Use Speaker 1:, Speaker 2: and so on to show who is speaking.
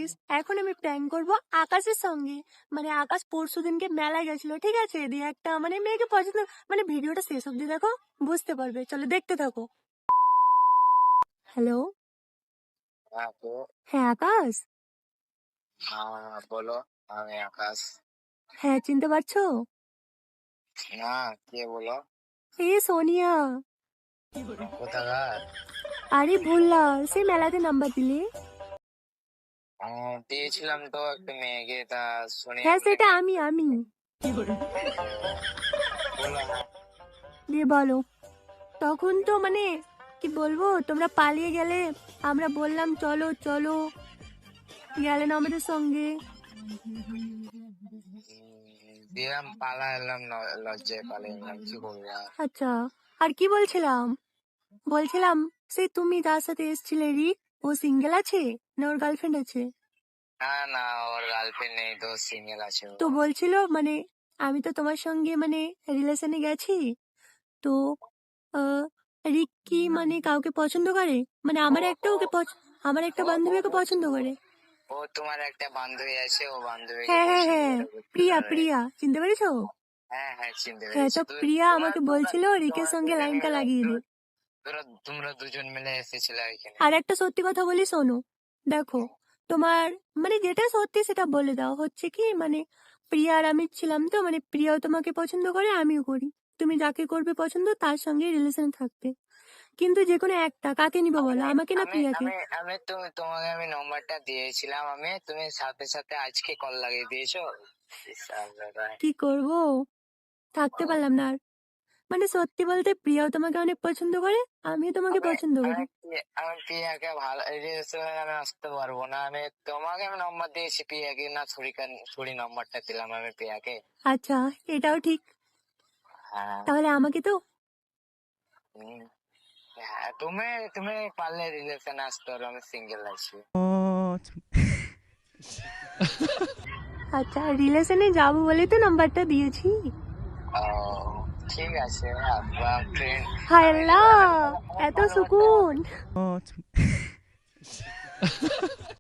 Speaker 1: বলছিস, এখন আমি প্র্যাঙ্ক করব আকাশের সঙ্গে। মানে আকাশ পরশুদিনকে মেলায় গেছিল, ঠিক আছে, দিয়ে একটা মানে মেয়েকে পছন্দ, মানে ভিডিওটা শেষ অব্দি দেখো, বুঝতে পারবে, চলো দেখতে থাকো। হ্যালো।
Speaker 2: हाँ तो
Speaker 1: হ্যাঁ আকাশ।
Speaker 2: हाँ बोलो। আমি আকাশ।
Speaker 1: হ্যাঁ চিনতে পারছো?
Speaker 2: না, কে বলো?
Speaker 1: এ সোনিয়া।
Speaker 2: কোথাকার?
Speaker 1: আরে ভুললা, সেই মেলাতে নাম্বার দিলে।
Speaker 2: দিয়েছিলাম তো একটা মেয়েকে, তা শুনে
Speaker 1: হ্যাঁ সেটা আমি
Speaker 2: বলো। হ্যাঁ
Speaker 1: দিয়ে বলো। তখন তো মানে কি বলবো, তোমরা পালিয়ে গেলে, আমরা বললাম চলো চলো, গেলে না আমাদের সঙ্গে।
Speaker 2: দিলাম, পালা এলাম, লজ্জায় পালিয়ে এলাম, কি করবো আর।
Speaker 1: আচ্ছা, আর কি বলছিলাম সেই তুমি যার সাথে এসেছিলে রিক, ও সিঙ্গেল আছে না ওর গার্লফ্রেন্ড আছে?
Speaker 2: না না, ওর গার্লফ্রেন্ড নেই তো, সিঙ্গেল আছে ও।
Speaker 1: তো বলছিল মানে আমি তো তোমার সঙ্গে মানে রিলেশনে গেছি, তো আহ, রিক কি মানে কাউকে পছন্দ করে? মানে আমার একটা বান্ধবী ওকে পছন্দ করে।
Speaker 2: ও তোমার একটা বান্ধবী আছে, ও বান্ধবীকে
Speaker 1: হ্যাঁ হ্যাঁ
Speaker 2: পছন্দ
Speaker 1: হ্যাঁ,
Speaker 2: করে বুঝতে
Speaker 1: প্রিয়া
Speaker 2: পারবে।
Speaker 1: প্রিয়া, চিনতে পেরেছো?
Speaker 2: হ্যাঁ হ্যাঁ, চিনতে
Speaker 1: হ্যাঁ,
Speaker 2: পেরেছি।
Speaker 1: তো প্রিয়া আমাকে বলছিল রিকের সঙ্গে লাইনটা লাগিয়ে দে।
Speaker 2: তোমরা দুজন মিলে এসেছিলে এখানে।
Speaker 1: আর একটা সত্যি কথা বলি, শোনো, দেখো, তোমার মানে যেটা সত্যি সেটা বলে দাও। হচ্ছে কি মানে প্রিয়া আর আমি ছিলাম, তো মানে প্রিয়াও তোমাকে পছন্দ করে, আমিও করি। তুমি যাকে করবে পছন্দ তার সঙ্গে রিলেশন থাকবে, কিন্তু যে কোনো একটা, কাকে নিবে বলো,
Speaker 2: আমি
Speaker 1: আমাকে না
Speaker 2: আমি
Speaker 1: প্রিয়াকে?
Speaker 2: আমি আমি তোমাকে আমি নম্বরটা দিয়েছিলাম, তুমি সাথে সাথে আজকে কল লাগিয়ে দিয়েছো।
Speaker 1: কি করব, থাকতে পারলাম না আর। মানে সত্যি বলতে প্রিয়াও তোমাকে অনেক পছন্দ করে, আমিও তোমাকে
Speaker 2: আমি
Speaker 1: পছন্দ
Speaker 2: আমি
Speaker 1: করি।
Speaker 2: আমি প্রিয়াকে ভালো রিলেশনে আমি আসতে পারবো না। তোমাকে আমি নম্বর দিয়েছি প্রিয়াকে, না ছুরি নম্বরটা দিলাম আমি প্রিয়াকে।
Speaker 1: আচ্ছা, এটাও ঠিক।
Speaker 2: হ্যাঁ।
Speaker 1: তাহলে আমাকে তো
Speaker 2: হুম, হ্যাঁ, তুমি তুমি পারলে রিলেশনে আসতে পারো, আমি সিঙ্গেল আছি।
Speaker 1: আচ্ছা, রিলেশনে যাবো বলে তো নাম্বারটা দিয়েছি।
Speaker 2: ও, ঠিক আছে। ফ্রেন্ড
Speaker 1: হায়
Speaker 2: আমি
Speaker 1: আল্লাহ,
Speaker 2: আমি
Speaker 1: এত সুকুন।